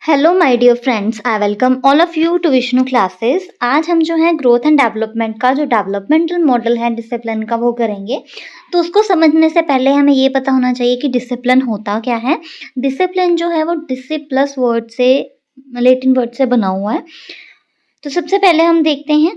Hello my dear friends, I welcome all of you to Vishnu classes. आज हम जो है ग्रोथ एंड डेवलपमेंट का जो डेवलपमेंटल मॉडल है डिसिप्लिन का वो करेंगे। तो उसको समझने से पहले हमें ये पता होना चाहिए कि डिसिप्लिन होता क्या है। डिसिप्लिन जो है वो डिसि प्लस वर्ड से लैटिन वर्ड से बना हुआ है। तो सबसे पहले हम देखते हैं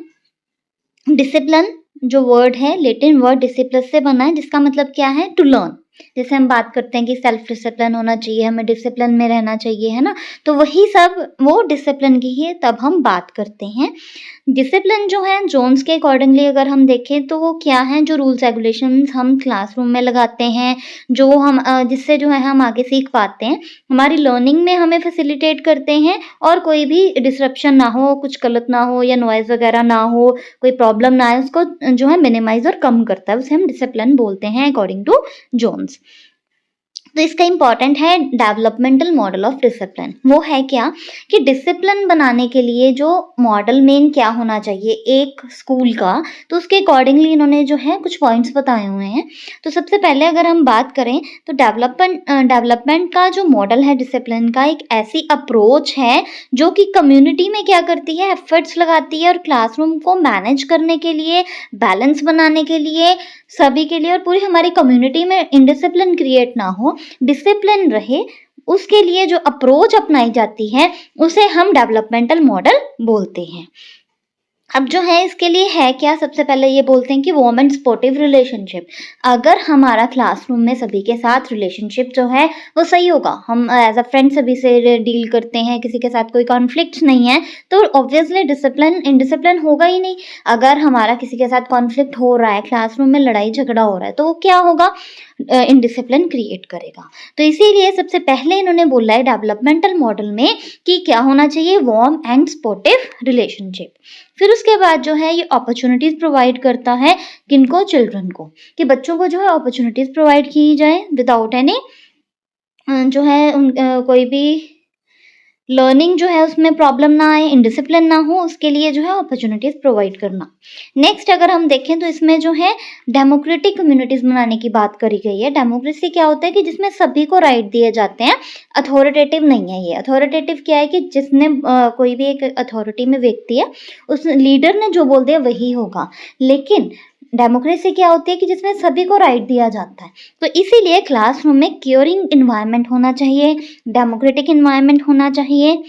डिसिप्लिन जो वर्ड है लैटिन वर्ड डिसिप्लस से बना है, जिसका मतलब क्या है टू लर्न। जैसे हम बात करते हैं कि सेल्फ डिसिप्लिन होना चाहिए, हमें डिसिप्लिन में रहना चाहिए, है ना। तो वही सब वो डिसिप्लिन की ही तब हम बात करते हैं। डिसिप्लिन जो है जोन्स के अकॉर्डिंगली अगर हम देखें तो वो क्या है, जो रूल्स रेगुलेशंस हम क्लासरूम में लगाते हैं, जो हम जिससे जो है हम आगे सीख पाते हैं, हमारी लर्निंग में हमें फैसिलिटेट करते हैं और कोई भी डिसरप्शन ना हो, कुछ गलत ना हो या नॉइज़ वगैरह ना हो, कोई प्रॉब्लम ना आए, उसको जो है मिनिमाइज़ और कम करता है, उसे हम डिसिप्लिन बोलते हैं अकॉर्डिंग टू जोन्स। तो इसका इम्पॉर्टेंट है डेवलपमेंटल मॉडल ऑफ डिसिप्लिन। वो है क्या कि डिसिप्लिन बनाने के लिए जो मॉडल मेन क्या होना चाहिए एक स्कूल का, तो उसके अकॉर्डिंगली इन्होंने जो है कुछ पॉइंट्स बताए हुए हैं। तो सबसे पहले अगर हम बात करें तो डेवलपमेंट का जो मॉडल है डिसिप्लिन का, एक ऐसी अप्रोच है जो कि कम्युनिटी में क्या करती है, एफर्ट्स लगाती है और क्लासरूम को मैनेज करने के लिए, बैलेंस बनाने के लिए, सभी के लिए और पूरी हमारी कम्युनिटी में इनडिसिप्लिन क्रिएट ना हो, डिसिप्लिन रहे, उसके लिए जो अप्रोच अपनाई जाती है उसे हम डेवलपमेंटल मॉडल बोलते हैं। अब जो है इसके लिए है क्या, सबसे पहले ये बोलते हैं कि वार्म एंड सपोर्टिव रिलेशनशिप। अगर हमारा क्लासरूम में सभी के साथ रिलेशनशिप जो है वो सही होगा, हम एज अ फ्रेंड सभी से डील करते हैं, किसी के साथ कोई कॉन्फ्लिक्ट नहीं है, तो ऑब्वियसली डिसिप्लिन इनडिसिप्लिन होगा ही नहीं। अगर हमारा किसी के साथ कॉन्फ्लिक्ट हो रहा है, क्लासरूम में लड़ाई झगड़ा हो रहा है, तो वो क्या होगा, इनडिसिप्लिन क्रिएट करेगा। तो इसीलिए सबसे पहले इन्होंने बोला है डेवलपमेंटल मॉडल में कि क्या होना चाहिए, वार्म एंड सपोर्टिव रिलेशनशिप। फिर उसके बाद जो है ये अपॉर्चुनिटीज प्रोवाइड करता है किनको, चिल्ड्रन को, कि बच्चों को जो है अपॉर्चुनिटीज प्रोवाइड की जाए विदाउट एनी जो है कोई भी लर्निंग जो है उसमें प्रॉब्लम ना आए, इनडिसिप्लिन ना हो, उसके लिए जो है अपॉर्चुनिटीज प्रोवाइड करना। नेक्स्ट अगर हम देखें तो इसमें जो है डेमोक्रेटिक कम्युनिटीज बनाने की बात करी गई है। डेमोक्रेसी क्या होता है कि जिसमें सभी को राइट दिए जाते हैं, अथॉरिटेटिव नहीं है ये। अथॉरिटेटिव क्या है कि जिसने कोई भी एक अथॉरिटी में व्यक्ति है, उस लीडर ने जो बोल दिया वही होगा। लेकिन डेमोक्रेसी क्या होती है कि जिसमें सभी को राइट दिया जाता है। तो इसीलिए क्लासरूम में केयरिंग इन्वायरमेंट होना चाहिए, डेमोक्रेटिक इन्वायरमेंट होना चाहिए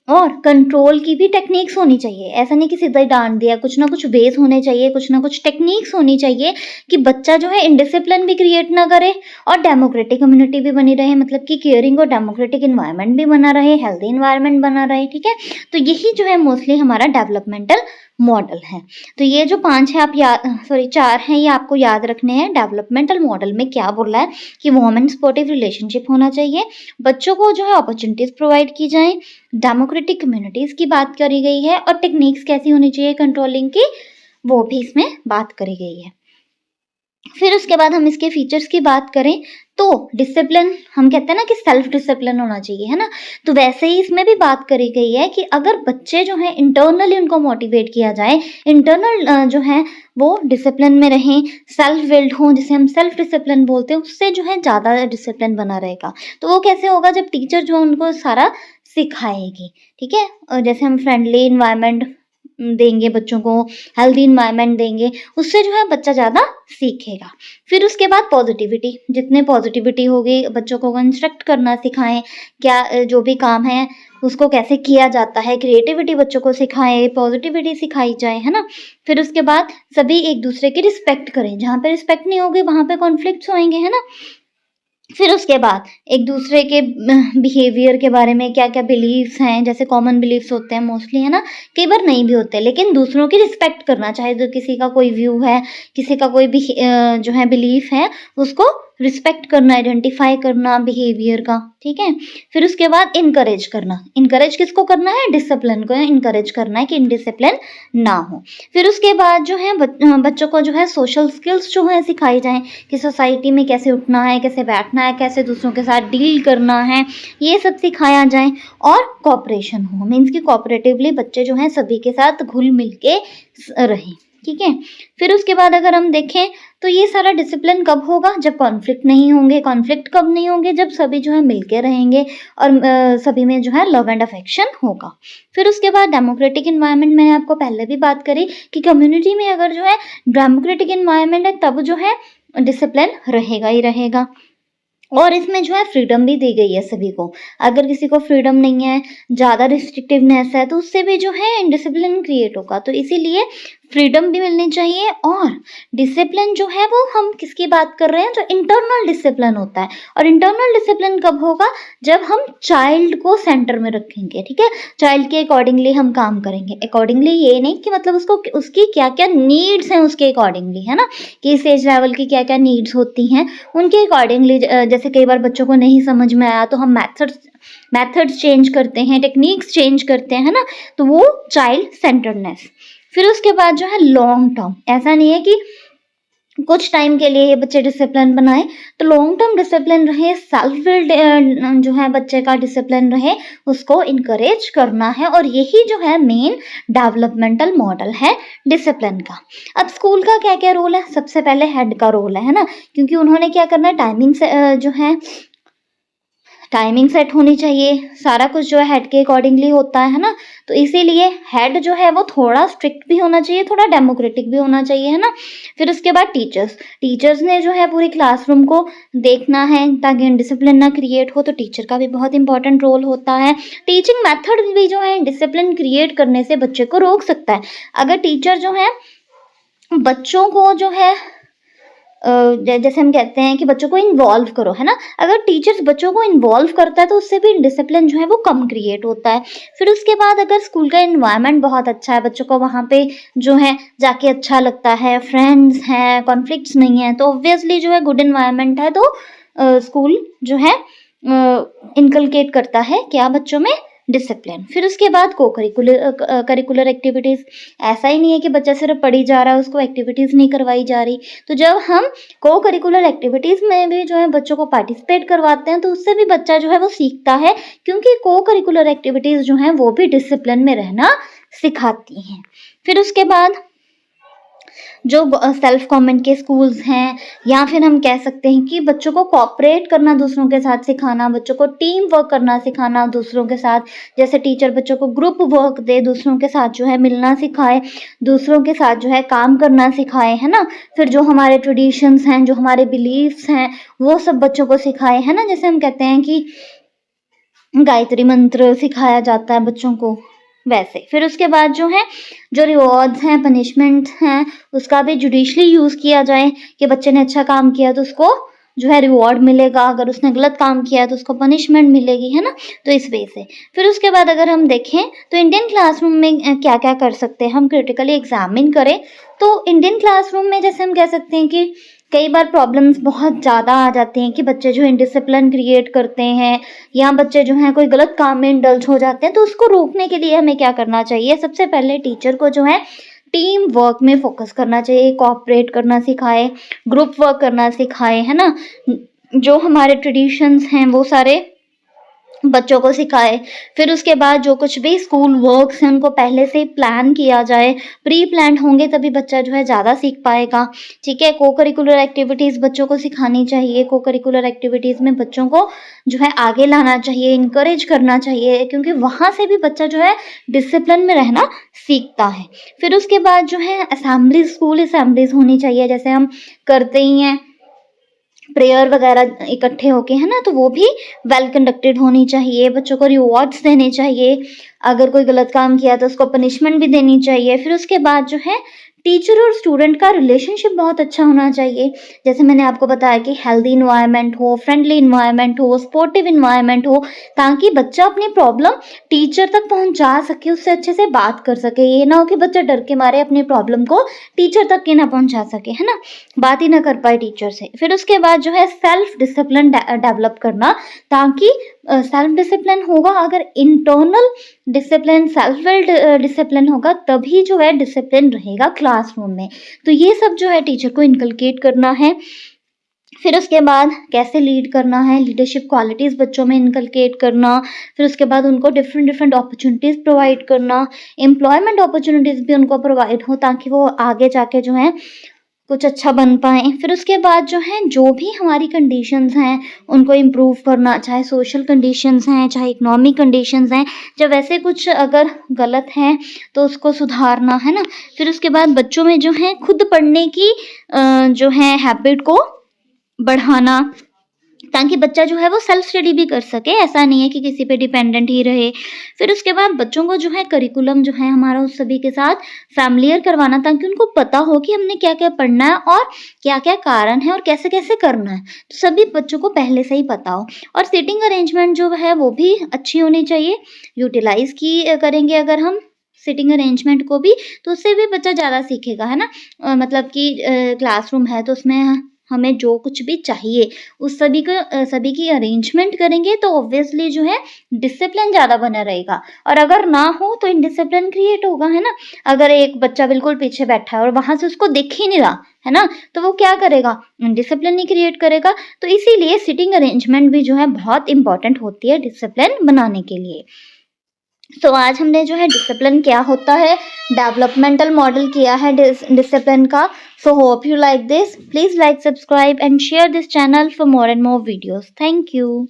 और कंट्रोल की भी टेक्निक्स होनी चाहिए। ऐसा नहीं कि सीधा ही डांट दिया, कुछ ना कुछ बेस होने चाहिए, कुछ ना कुछ टेक्निक्स होनी चाहिए कि बच्चा जो है इनडिसिप्लिन भी क्रिएट ना करे और डेमोक्रेटिक कम्युनिटी भी बनी रहे, मतलब कि केयरिंग और डेमोक्रेटिक इन्वायरमेंट भी बना रहे, हेल्दी इन्वायरमेंट बना रहे। ठीक है, तो यही जो है मोस्टली हमारा डेवलपमेंटल मॉडल है। तो ये जो 5 है आप याद 4 हैं, ये आपको याद रखने हैं। डेवलपमेंटल मॉडल में क्या बोला है कि वार्म एंड सपोर्टिव रिलेशनशिप होना चाहिए, बच्चों को जो है अपॉर्चुनिटीज प्रोवाइड की जाए, डेमोक्रेटिक कम्युनिटीज की बात करी गई है और टेक्निक्स कैसी होनी चाहिए कंट्रोलिंग की, वो भी इसमें बात करी गई है। फिर उसके बाद हम इसके फीचर्स की बात करें तो डिसिप्लिन, हम कहते हैं ना कि सेल्फ डिसिप्लिन होना चाहिए, है ना। तो वैसे ही इसमें भी बात करी गई है कि अगर बच्चे जो हैं इंटरनली उनको मोटिवेट किया जाए, इंटरनल जो है वो डिसिप्लिन में रहें, सेल्फ विल्ड हों, जिसे हम सेल्फ डिसिप्लिन बोलते हैं, उससे जो है ज़्यादा डिसिप्लिन बना रहेगा। तो वो कैसे होगा, जब टीचर जो है उनको सारा सिखाएगी। ठीक है, और जैसे हम फ्रेंडली इन्वायरमेंट देंगे बच्चों को, हेल्दी इन्वायरमेंट देंगे, उससे जो है बच्चा ज़्यादा सीखेगा। फिर उसके बाद पॉजिटिविटी, जितने पॉजिटिविटी होगी, बच्चों को कंस्ट्रक्ट करना सिखाएं, क्या जो भी काम है उसको कैसे किया जाता है, क्रिएटिविटी बच्चों को सिखाएं, पॉजिटिविटी सिखाई जाए, है ना। फिर उसके बाद सभी एक दूसरे की रिस्पेक्ट करें, जहाँ पे रिस्पेक्ट नहीं होगी वहाँ पे कॉन्फ्लिक्ट्स होंगे, है ना। फिर उसके बाद एक दूसरे के बिहेवियर के बारे में, क्या क्या बिलीव्स हैं, जैसे कॉमन बिलीव्स होते हैं मोस्टली, है ना, कई बार नहीं भी होते, लेकिन दूसरों की रिस्पेक्ट करना, चाहे जो किसी का कोई व्यू है, किसी का कोई भी जो है बिलीफ है, उसको रिस्पेक्ट करना, आइडेंटिफाई करना बिहेवियर का। ठीक है, फिर उसके बाद इनकरेज करना, इनकरेज किसको करना है, डिसिप्लिन को इनकरेज करना है कि इनडिसिप्लिन ना हो। फिर उसके बाद जो है बच्चों को जो है सोशल स्किल्स जो है सिखाई जाएं कि सोसाइटी में कैसे उठना है, कैसे बैठना है, कैसे दूसरों के साथ डील करना है, ये सब सिखाया जाए। और कोऑपरेशन हो, मीन्स कि कोऑपरेटिवली बच्चे जो हैं सभी के साथ घुल मिल के रहें। ठीक है, फिर उसके बाद अगर हम देखें तो ये सारा डिसिप्लिन कब होगा? जब कॉन्फ्लिक्ट नहीं होंगे। कॉन्फ्लिक्ट कब नहीं होंगे? जब सभी जो है मिलके रहेंगे और सभी में जो है लव एंड अफेक्शन होगा। फिर उसके बाद डेमोक्रेटिक इन्वायरमेंट, मैंने आपको पहले भी बात करी कि कम्युनिटी में अगर जो है डेमोक्रेटिक इन्वायरमेंट है तब जो है डिसिप्लिन रहेगा ही रहेगा। और इसमें जो है फ्रीडम भी दी गई है सभी को। अगर किसी को फ्रीडम नहीं है, ज़्यादा रिस्ट्रिक्टिवनेस है, तो उससे भी जो है इनडिसिप्लिन क्रिएट होगा। तो इसीलिए फ्रीडम भी मिलनी चाहिए। और डिसिप्लिन जो है वो हम किसकी बात कर रहे हैं? जो इंटरनल डिसिप्लिन होता है। और इंटरनल डिसिप्लिन कब होगा? जब हम चाइल्ड को सेंटर में रखेंगे, ठीक है। चाइल्ड के अकॉर्डिंगली हम काम करेंगे। अकॉर्डिंगली ये नहीं कि मतलब उसको उसकी क्या क्या नीड्स हैं उसके अकॉर्डिंगली, है ना, कि इस एज लेवल की क्या क्या नीड्स होती हैं उनके अकॉर्डिंगली। जैसे कई बार बच्चों को नहीं समझ में आया तो हम मेथड्स चेंज करते हैं, टेक्निक्स चेंज करते हैं, है ना। तो वो चाइल्ड सेंटर्डनेस। फिर उसके बाद जो है लॉन्ग टर्म, ऐसा नहीं है कि कुछ टाइम के लिए ये बच्चे डिसिप्लिन बनाए, तो लॉन्ग टर्म डिसिप्लिन रहे, सेल्फ बिल्ड जो है बच्चे का डिसिप्लिन रहे, उसको इनकरेज करना है। और यही जो है मेन डेवलपमेंटल मॉडल है डिसिप्लिन का। अब स्कूल का क्या क्या रोल है? सबसे पहले हेड का रोल है ना, क्योंकि उन्होंने क्या करना है, टाइमिंग से जो है टाइमिंग सेट होनी चाहिए। सारा कुछ जो है हेड के अकॉर्डिंगली होता है ना। तो इसीलिए हेड जो है वो थोड़ा स्ट्रिक्ट भी होना चाहिए, थोड़ा डेमोक्रेटिक भी होना चाहिए, है ना। फिर उसके बाद टीचर्स ने जो है पूरी क्लासरूम को देखना है ताकि डिसिप्लिन ना क्रिएट हो। तो टीचर का भी बहुत इंपॉर्टेंट रोल होता है। टीचिंग मेथड भी जो है डिसिप्लिन क्रिएट करने से बच्चे को रोक सकता है। अगर टीचर जो है बच्चों को जो है जैसे हम कहते हैं कि बच्चों को इन्वॉल्व करो, है ना। अगर टीचर्स बच्चों को इन्वॉल्व करता है तो उससे भी डिसिप्लिन जो है वो कम क्रिएट होता है। फिर उसके बाद अगर स्कूल का इन्वायरमेंट बहुत अच्छा है, बच्चों को वहाँ पे जो है जाके अच्छा लगता है, फ्रेंड्स हैं, कॉन्फ्लिक्ट्स नहीं है, तो ऑब्वियसली जो है गुड इन्वायरमेंट है। तो स्कूल जो है इनकलकेट करता है क्या बच्चों में? डिसिप्लिन। फिर उसके बाद करिकुलर एक्टिविटीज़, ऐसा ही नहीं है कि बच्चा सिर्फ पढ़ी जा रहा है, उसको एक्टिविटीज़ नहीं करवाई जा रही। तो जब हम को करिकुलर एक्टिविटीज़ में भी जो है बच्चों को पार्टिसिपेट करवाते हैं तो उससे भी बच्चा जो है वो सीखता है, क्योंकि को करिकुलर एक्टिविटीज़ जो हैं वो भी डिसिप्लिन में रहना सिखाती हैं। फिर उसके बाद जो सेल्फ गवर्नमेंट के स्कूल्स हैं, या फिर हम कह सकते हैं कि बच्चों को कोऑपरेट करना, दूसरों के साथ सिखाना, बच्चों को टीम वर्क करना सिखाना दूसरों के साथ। जैसे टीचर बच्चों को ग्रुप वर्क दे, दूसरों के साथ जो है मिलना सिखाए, दूसरों के साथ जो है काम करना सिखाए, है ना। फिर जो हमारे ट्रेडिशंस हैं, जो हमारे बिलीफ्स हैं, वो सब बच्चों को सिखाए, है ना। जैसे हम कहते हैं कि गायत्री मंत्र सिखाया जाता है बच्चों को, वैसे। फिर उसके बाद जो है जो रिवॉर्ड्स हैं, पनिशमेंट हैं, उसका भी जुडिशली यूज़ किया जाए कि बच्चे ने अच्छा काम किया तो उसको जो है रिवॉर्ड मिलेगा, अगर उसने गलत काम किया तो उसको पनिशमेंट मिलेगी, है ना। तो इस वे से। फिर उसके बाद अगर हम देखें तो इंडियन क्लासरूम में क्या क्या कर सकते हैं, हम क्रिटिकली एग्जामिन करें तो इंडियन क्लासरूम में जैसे हम कह सकते हैं कि कई बार प्रॉब्लम्स बहुत ज़्यादा आ जाती हैं कि बच्चे जो इनडिसिप्लिन क्रिएट करते हैं, या बच्चे जो हैं कोई गलत काम में इंडल्ज हो जाते हैं। तो उसको रोकने के लिए हमें क्या करना चाहिए? सबसे पहले टीचर को जो है टीम वर्क में फोकस करना चाहिए, कोऑपरेट करना सिखाए, ग्रुप वर्क करना सिखाए, है ना। जो हमारे ट्रेडिशंस हैं वो सारे बच्चों को सिखाए। फिर उसके बाद जो कुछ भी स्कूल वर्क्स हैं उनको पहले से प्लान किया जाए, प्री प्लान्ड होंगे तभी बच्चा जो है ज़्यादा सीख पाएगा, ठीक है। को करिकुलर एक्टिविटीज़ बच्चों को सिखानी चाहिए, को करिकुलर एक्टिविटीज़ में बच्चों को जो है आगे लाना चाहिए, इनकरेज करना चाहिए, क्योंकि वहाँ से भी बच्चा जो है डिसिप्लिन में रहना सीखता है। फिर उसके बाद जो है असेंबलीज, स्कूल असेंबलीज होनी चाहिए, जैसे हम करते ही हैं प्रेयर वगैरह इकट्ठे होके, है ना। तो वो भी वेल कंडक्टेड होनी चाहिए, बच्चों को रिवॉर्ड्स देने चाहिए, अगर कोई गलत काम किया तो उसको पनिशमेंट भी देनी चाहिए। फिर उसके बाद जो है टीचर और स्टूडेंट का रिलेशनशिप बहुत अच्छा होना चाहिए। जैसे मैंने आपको बताया कि हेल्दी इन्वायरमेंट हो, फ्रेंडली इन्वायरमेंट हो, सपोर्टिव इन्वायरमेंट हो, ताकि बच्चा अपनी प्रॉब्लम टीचर तक पहुंचा सके, उससे अच्छे से बात कर सके। ये ना हो कि बच्चा डर के मारे अपनी प्रॉब्लम को टीचर तक के ना पहुंचा सके, है ना, बात ही ना कर पाए टीचर से। फिर उसके बाद जो है सेल्फ डिसिप्लिन डेवलप करना, ताकि सेल्फ डिसिप्लिन होगा, अगर internal discipline, self will discipline होगा तभी जो है डिसिप्लिन रहेगा क्लासरूम में। तो ये सब जो है टीचर को इनकलकेट करना है। फिर उसके बाद कैसे लीड करना है, लीडरशिप क्वालिटीज़ बच्चों में इनकलकेट करना। फिर उसके बाद उनको डिफरेंट अपॉर्चुनिटीज़ प्रोवाइड करना, एम्प्लॉयमेंट अपॉर्चुनिटीज़ भी उनको प्रोवाइड हो, ताकि वो आगे जाके जो है कुछ अच्छा बन पाएँ। फिर उसके बाद जो है जो भी हमारी कंडीशंस हैं उनको इम्प्रूव करना, चाहे सोशल कंडीशंस हैं, चाहे इकोनॉमिक कंडीशंस हैं, जब ऐसे कुछ अगर गलत हैं तो उसको सुधारना, है ना? फिर उसके बाद बच्चों में जो है खुद पढ़ने की जो है हैबिट को बढ़ाना, ताकि बच्चा जो है वो सेल्फ स्टडी भी कर सके, ऐसा नहीं है कि किसी पे डिपेंडेंट ही रहे। फिर उसके बाद बच्चों को जो है करिकुलम जो है हमारा उस सभी के साथ फ़ैमिलियर करवाना, ताकि उनको पता हो कि हमने क्या-क्या पढ़ना है और क्या-क्या कारण है और कैसे-कैसे करना है। तो सभी बच्चों को पहले से ही पता हो, और सीटिंग अरेंजमेंट जो है वो भी अच्छी होनी चाहिए। यूटिलाइज़ करेंगे अगर हम सीटिंग अरेंजमेंट को भी, तो उससे भी बच्चा ज़्यादा सीखेगा, है ना? मतलब कि क्लासरूम है तो उसमें हमें जो कुछ भी चाहिए उस सभी की अरेंजमेंट करेंगे तो ऑब्वियसली जो है डिसिप्लिन ज़्यादा बना रहेगा, और अगर ना हो तो इनडिसिप्लिन क्रिएट होगा, है ना? अगर एक बच्चा बिल्कुल पीछे बैठा है और वहाँ से उसको दिख ही नहीं रहा, है ना? तो वो क्या करेगा? डिसिप्लिन ही क्रिएट करेगा। तो इसीलिए सिटिंग अरेंजमेंट भी जो है बहुत इंपॉर्टेंट होती है डिसिप्लिन बनाने के लिए। तो आज हमने जो है डिसिप्लिन क्या होता है, डेवलपमेंटल मॉडल किया है डिसिप्लिन का। So hope you like this. Please like, subscribe and share this channel for more and more videos. Thank you.